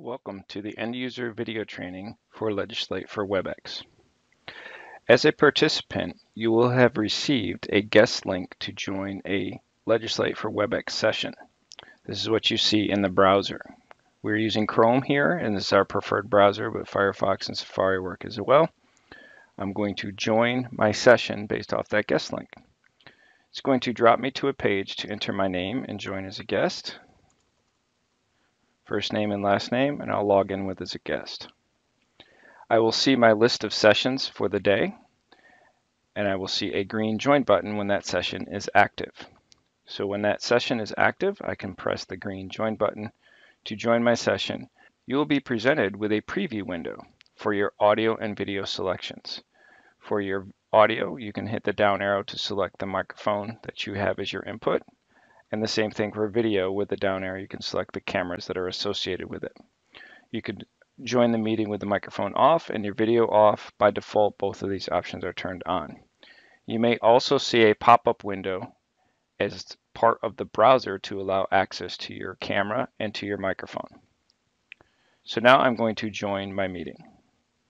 Welcome to the end user video training for Legislate for WebEx. As a participant, you will have received a guest link to join a Legislate for WebEx session. This is what you see in the browser. We're using Chrome here, and this is our preferred browser, but Firefox and Safari work as well. I'm going to join my session based off that guest link. It's going to drop me to a page to enter my name and join as a guest. First name and last name, and I'll log in with as a guest. I will see my list of sessions for the day, and I will see a green join button when that session is active. So when that session is active, I can press the green join button to join my session. You will be presented with a preview window for your audio and video selections. For your audio, you can hit the down arrow to select the microphone that you have as your input. And the same thing for video. With the down arrow, you can select the cameras that are associated with it. You could join the meeting with the microphone off and your video off. By default, both of these options are turned on. You may also see a pop-up window as part of the browser to allow access to your camera and to your microphone. So now I'm going to join my meeting.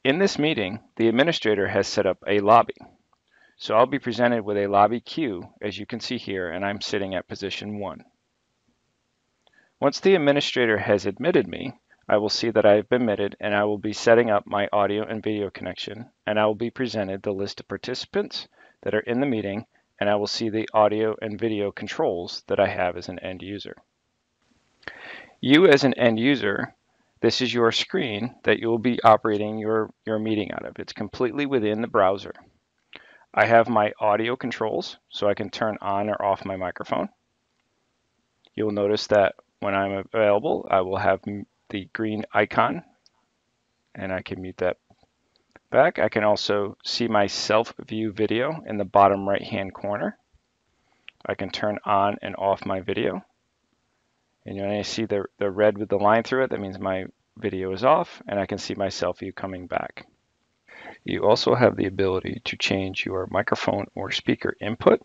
In this meeting, the administrator has set up a lobby. So I'll be presented with a lobby queue, as you can see here, and I'm sitting at position 1. Once the administrator has admitted me, I will see that I have been admitted, and I will be setting up my audio and video connection, and I will be presented the list of participants that are in the meeting, and I will see the audio and video controls that I have as an end user. You as an end user, this is your screen that you will be operating your meeting out of. It's completely within the browser. I have my audio controls, so I can turn on or off my microphone. You'll notice that when I'm available, I will have the green icon, and I can mute that back. I can also see my self-view video in the bottom right-hand corner. I can turn on and off my video. And when I see the red with the line through it, that means my video is off, and I can see my self-view coming back. You also have the ability to change your microphone or speaker input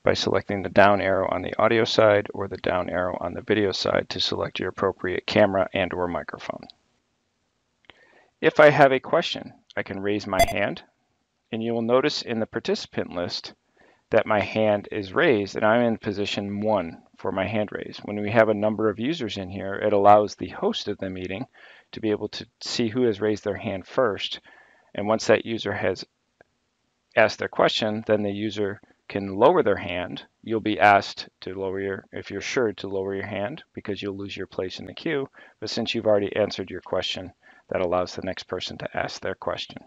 by selecting the down arrow on the audio side or the down arrow on the video side to select your appropriate camera and or microphone. If I have a question, I can raise my hand, and you will notice in the participant list that my hand is raised and I'm in position 1 for my hand raise. When we have a number of users in here, it allows the host of the meeting to be able to see who has raised their hand first. And once that user has asked their question, then the user can lower their hand. You'll be asked to lower if you're sure to lower your hand because you'll lose your place in the queue. But since you've already answered your question, that allows the next person to ask their question.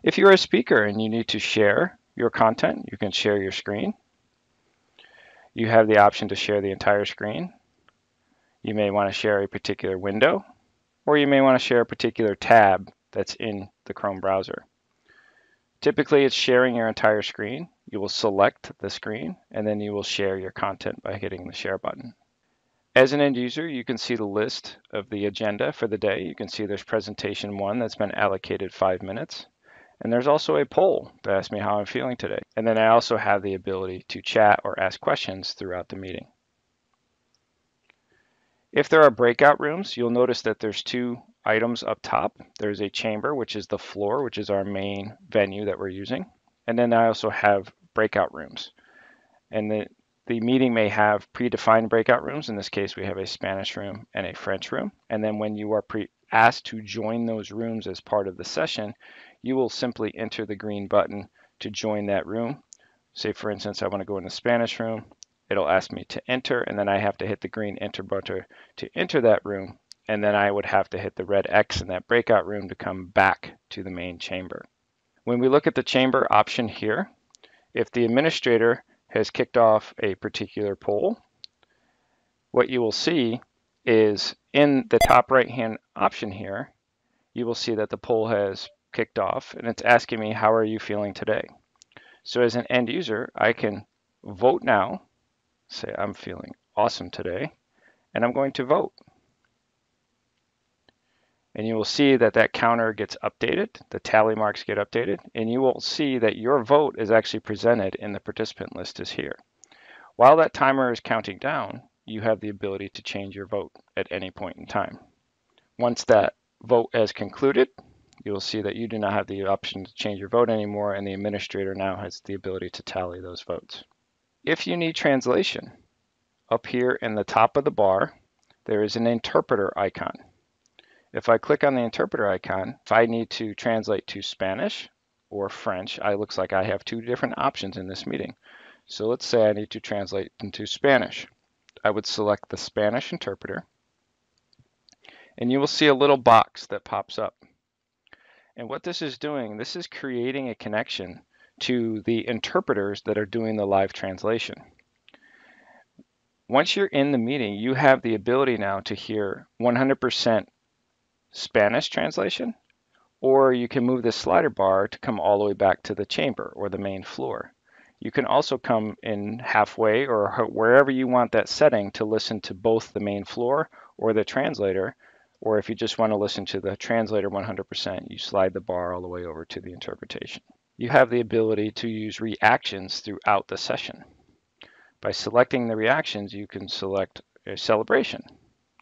If you're a speaker and you need to share your content, you can share your screen. You have the option to share the entire screen. You may want to share a particular window, or you may want to share a particular tab that's in the Chrome browser. Typically, it's sharing your entire screen. You will select the screen, and then you will share your content by hitting the share button. As an end user, you can see the list of the agenda for the day. You can see there's presentation 1 that's been allocated 5 minutes. And there's also a poll to ask me how I'm feeling today. And then I also have the ability to chat or ask questions throughout the meeting. If there are breakout rooms, you'll notice that there's 2 items up top. There's a chamber, which is the floor, which is our main venue that we're using. And then I also have breakout rooms. And the meeting may have predefined breakout rooms. In this case, we have a Spanish room and a French room. And then when you are asked to join those rooms as part of the session, you will simply enter the green button to join that room. Say, for instance, I want to go in the Spanish room. It'll ask me to enter, and then I have to hit the green enter button to enter that room. And then I would have to hit the red X in that breakout room to come back to the main chamber. When we look at the chamber option here, if the administrator has kicked off a particular poll, what you will see is in the top right-hand option here, you will see that the poll has kicked off, and it's asking me, how are you feeling today? So as an end user, I can vote now, say I'm feeling awesome today, and I'm going to vote. And you will see that that counter gets updated, the tally marks get updated, and you will see that your vote is actually presented in the participant list is here. While that timer is counting down, you have the ability to change your vote at any point in time. Once that vote has concluded, you will see that you do not have the option to change your vote anymore, and the administrator now has the ability to tally those votes. If you need translation, up here in the top of the bar, there is an interpreter icon. If I click on the interpreter icon, if I need to translate to Spanish or French, it looks like I have two different options in this meeting. So let's say I need to translate into Spanish. I would select the Spanish interpreter, and you will see a little box that pops up. And what this is doing, this is creating a connection to the interpreters that are doing the live translation. Once you're in the meeting, you have the ability now to hear 100% Spanish translation, or you can move the slider bar to come all the way back to the chamber or the main floor. You can also come in halfway or wherever you want that setting to listen to both the main floor or the translator, or if you just want to listen to the translator 100%, you slide the bar all the way over to the interpretation. You have the ability to use reactions throughout the session. By selecting the reactions, you can select a celebration.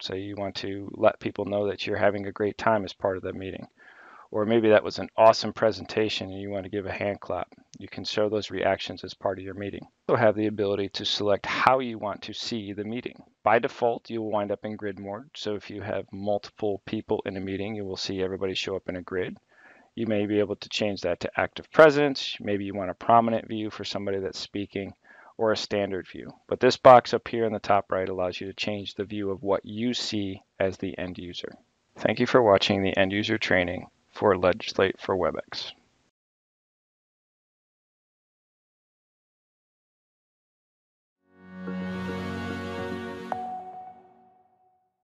So you want to let people know that you're having a great time as part of the meeting. Or maybe that was an awesome presentation and you want to give a hand clap. You can show those reactions as part of your meeting. You also have the ability to select how you want to see the meeting. By default, you will wind up in grid mode. So if you have multiple people in a meeting, you will see everybody show up in a grid. You may be able to change that to active presence. Maybe you want a prominent view for somebody that's speaking, or a standard view. But this box up here in the top right allows you to change the view of what you see as the end user. Thank you for watching the end user training for Legislate for WebEx.